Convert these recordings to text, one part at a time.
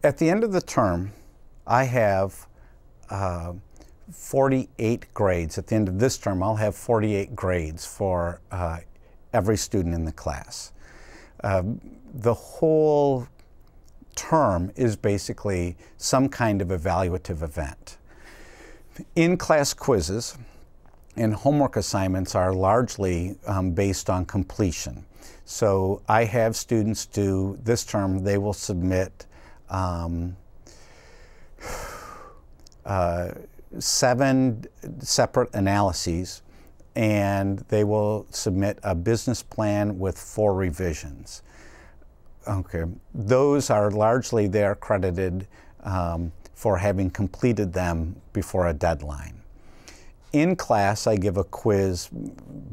At the end of the term, I have 48 grades. At the end of this term, I'll have 48 grades for every student in the class. The whole term is basically some kind of evaluative event. In-class quizzes and homework assignments are largely based on completion. So I have students do, this term, they will submit 7 separate analyses, and they will submit a business plan with 4 revisions. Okay, those are largely, they're credited for having completed them before a deadline. In class, I give a quiz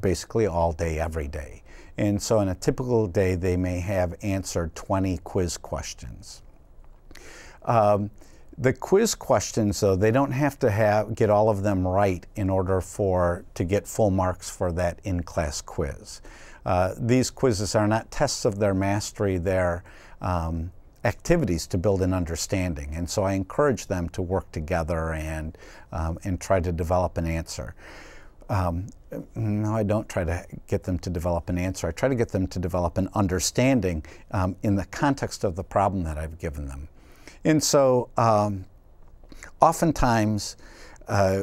basically all day, every day. And so in a typical day, they may have answered 20 quiz questions. The quiz questions, though, they don't have to get all of them right in order to get full marks for that in-class quiz. These quizzes are not tests of their mastery, they're activities to build an understanding. And so I encourage them to work together and try to develop an answer. No, I don't try to get them to develop an answer. I try to get them to develop an understanding in the context of the problem that I've given them. And so oftentimes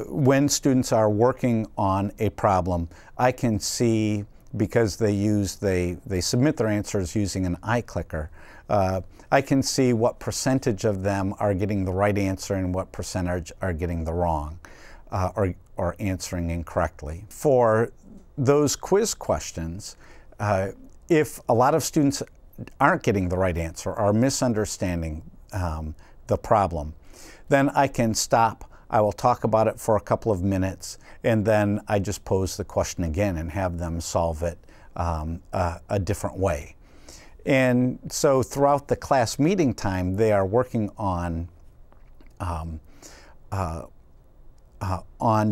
when students are working on a problem, I can see, because they submit their answers using an iClicker, I can see what percentage of them are getting the right answer and what percentage are getting the wrong or answering incorrectly. For those quiz questions, if a lot of students aren't getting the right answer or misunderstanding the problem, then I can stop. I will talk about it for a couple of minutes, and then I just pose the question again and have them solve it a different way. And so throughout the class meeting time, they are working on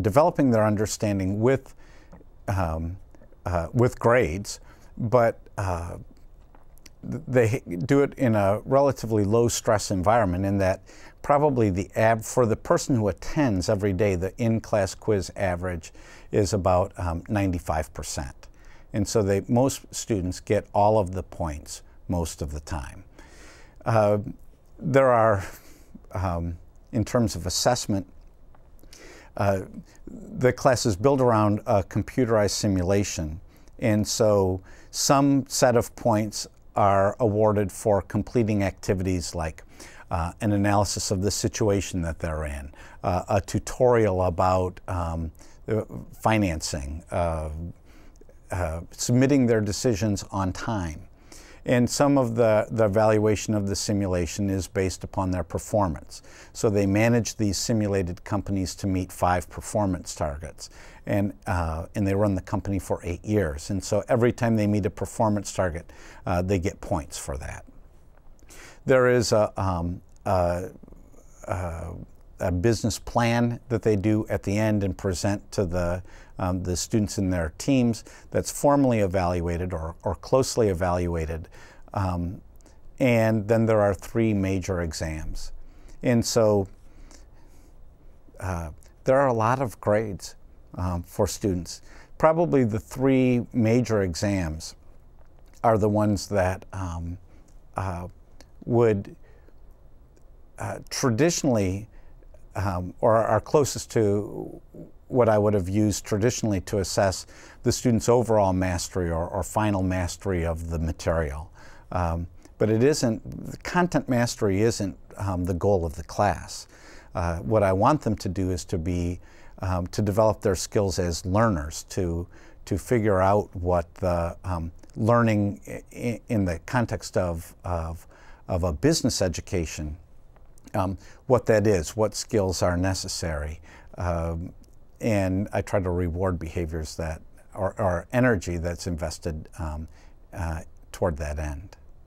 developing their understanding with grades, but they do it in a relatively low stress environment, in that probably for the person who attends every day, the in-class quiz average is about 95%. And so most students get all of the points most of the time. There are, in terms of assessment, the class is built around a computerized simulation. And so some set of points are awarded for completing activities like an analysis of the situation that they're in, a tutorial about financing, submitting their decisions on time. And some of the evaluation of the simulation is based upon their performance. So they manage these simulated companies to meet 5 performance targets. And they run the company for 8 years. And so every time they meet a performance target, they get points for that. There is a business plan that they do at the end and present to the students in their teams that's formally evaluated or closely evaluated. And then there are 3 major exams. And so there are a lot of grades for students. Probably the 3 major exams are the ones that would traditionally, or are closest to what I would have used traditionally to assess the student's overall mastery or final mastery of the material. But it isn't, the content mastery isn't the goal of the class. What I want them to do is to develop their skills as learners, to figure out what the learning in the context of a business education, what that is, what skills are necessary. And I try to reward behaviors that, or energy that's invested toward that end.